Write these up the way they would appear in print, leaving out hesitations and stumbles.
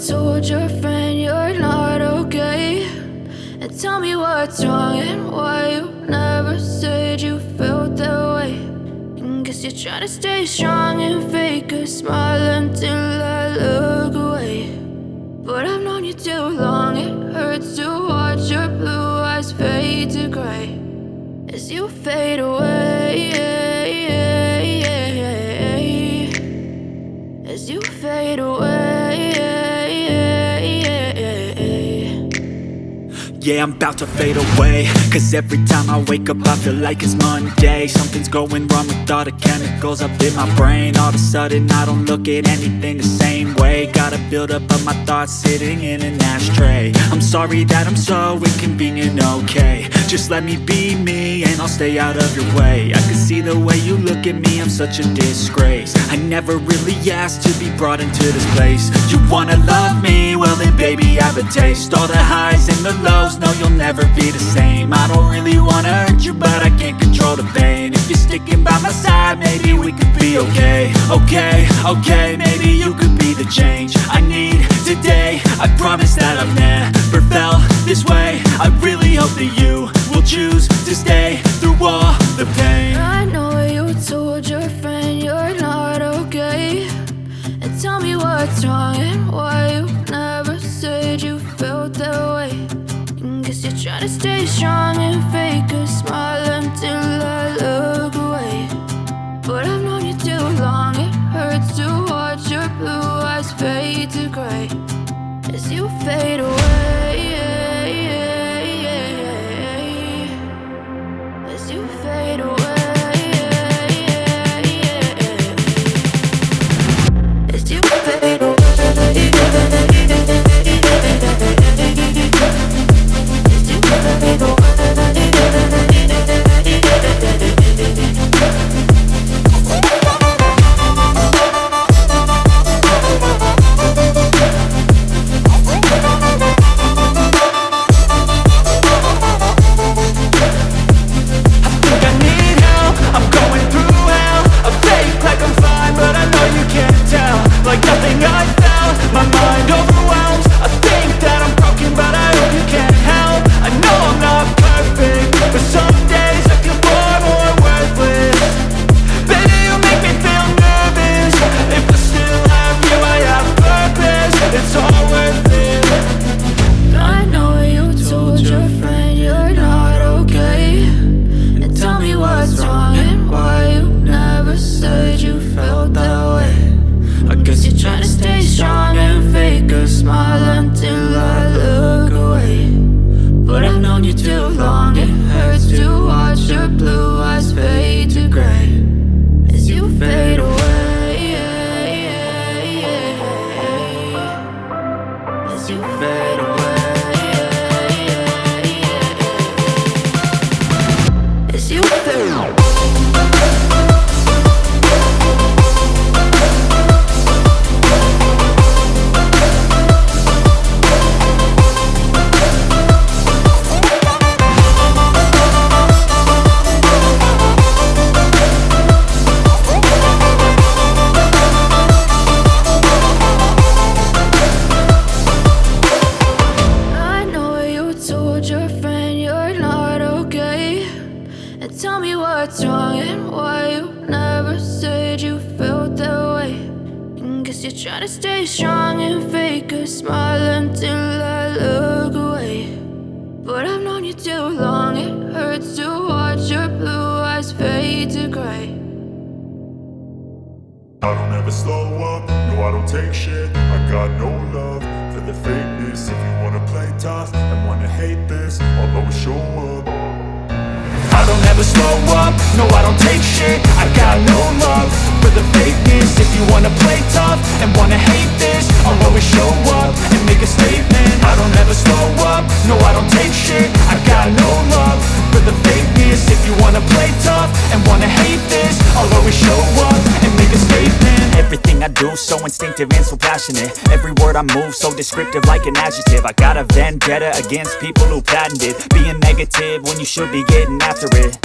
told your friend you're not okay, and tell me what's wrong and why you never said you felt that way. And guess you're trying to stay strong and fake a smile until I look away. But I've known you too long, it hurts to watch your blue eyes fade to gray as you fade away, as you fade away. Yeah, I'm about to fade away, cause every time I wake up I feel like it's Monday. Something's going wrong with all the chemicals up in my brain. All of a sudden I don't look at anything the same way. Gotta build up of my thoughts sitting in an ashtray. I'm sorry that I'm so inconvenient, okay. Just let me be me and I'll stay out of your way. I can see the way you look at me, I'm such a disgrace. I never really asked to be brought into this place. You wanna love me? Well then baby I have a taste. All the highs and the lows, no you'll never be the same. I don't really wanna hurt you but I can't control the pain. If you're sticking by my side maybe we could be okay. Okay, maybe you could be the change I need today. I promise that I've never felt this way. I really hope that you will choose to stay through all the pain. I know you told your friend you're not okay, and tell me what's wrong and why you never said you felt that way. And guess you're trying to stay strong and fake a smile until I look away. But I've known you too long, it hurts to watch your blue eyes fade to gray as you fade away, as you fade away, as you fade away. Try to stay strong and fake a smile until I look away. But I've known you too long, it hurts to watch your blue eyes fade to gray. I don't ever slow up, no I don't take shit. I got no love for the fakeness. If you wanna play tough and wanna hate this, I'll always show up. I don't ever slow up, no I don't take shit. I got no love for the fakeness. If you wanna play tough and wanna hate this, I'll always show up and make a statement. I don't ever slow up, no I don't take shit. I got no love for the fakeness. If you wanna play tough and wanna hate this, I'll always show up and make a statement. Everything I do so instinctive and so passionate. Every word I move so descriptive like an adjective. I got a vendetta against people who patented being negative when you should be getting after it.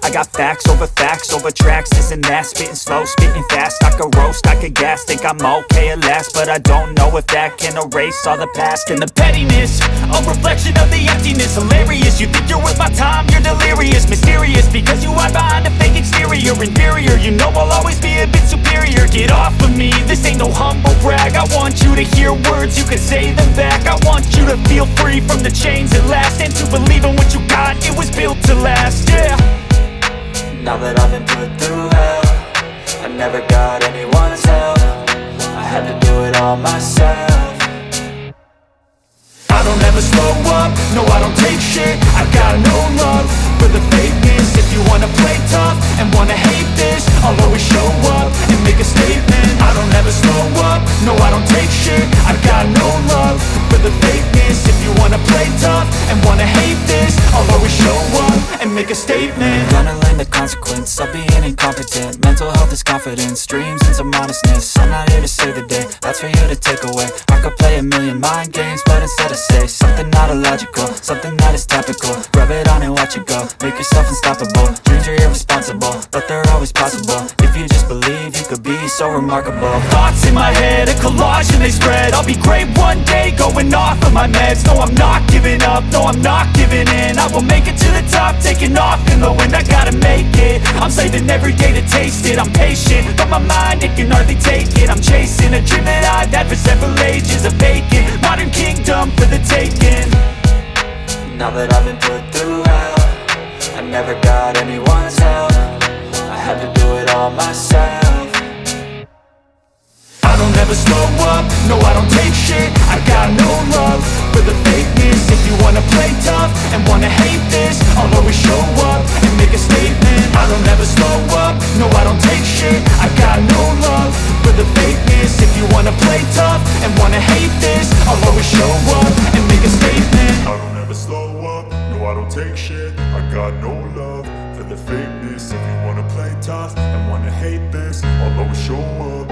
I got facts over tracks, this and that. Spitting slow, spitting fast, I could roast, I could gas. Think I'm okay at last, but I don't know if that can erase all the past. And the pettiness, a reflection of the emptiness. Hilarious, you think you're worth my time, you're delirious. Mysterious, because you hide behind a fake exterior. Inferior, you know I'll always be a bit superior. Get off of me, this ain't no humble brag. I want you to hear words, you can say them back. I want you to feel free from the chains at last, and to believe in what you got, it was built to last, yeah. Now that I've been put through hell, I never got anyone's help. I had to do it all myself. I don't ever slow up, no I don't take shit. I got no love for the fakeness. If you wanna play tough and wanna hate this, I'll always show up and make a statement. I don't ever slow up, no I don't take shit. I got no love for the fakeness. If you wanna play tough and wanna hate this, I'll always show up and make a statement. Gonna learn the consequence of being incompetent. Mental health is confidence, dreams and some modestness. I'm not here to save the day, that's for you to take away. I could play a million mind games, but instead of say something not illogical, something that is topical. Rub it on and watch it go, make yourself unstoppable. Dreams are irresponsible, but they're always possible. If you just believe, you could be so remarkable. Thoughts in my head, a collage and they spread. I'll be great one day, going off of my meds. No, I'm not giving up, no, I'm not giving in. I will make it to the top, taking off in the wind. I gotta make it, I'm saving every day to taste it. I'm patient, but my mind, it can hardly take it. I'm chasing a dream that I've had for several ages. A vacant, modern kingdom for the taking. Now that I've been put through hell, I never got anyone's help. I had to do it all myself. I don't ever slow up, no I don't take shit. I got no love for the fakeness. If you wanna play tough and wanna hate this, I'll always show up and make a statement. I don't ever slow up, no I don't take shit. I got no love for the fakeness. If you wanna play tough and wanna hate this, I'll always show up and make a statement. I don't ever slow up, no I don't take shit. I got no love for the fakeness. If you wanna play tough and wanna hate this, I'll always show up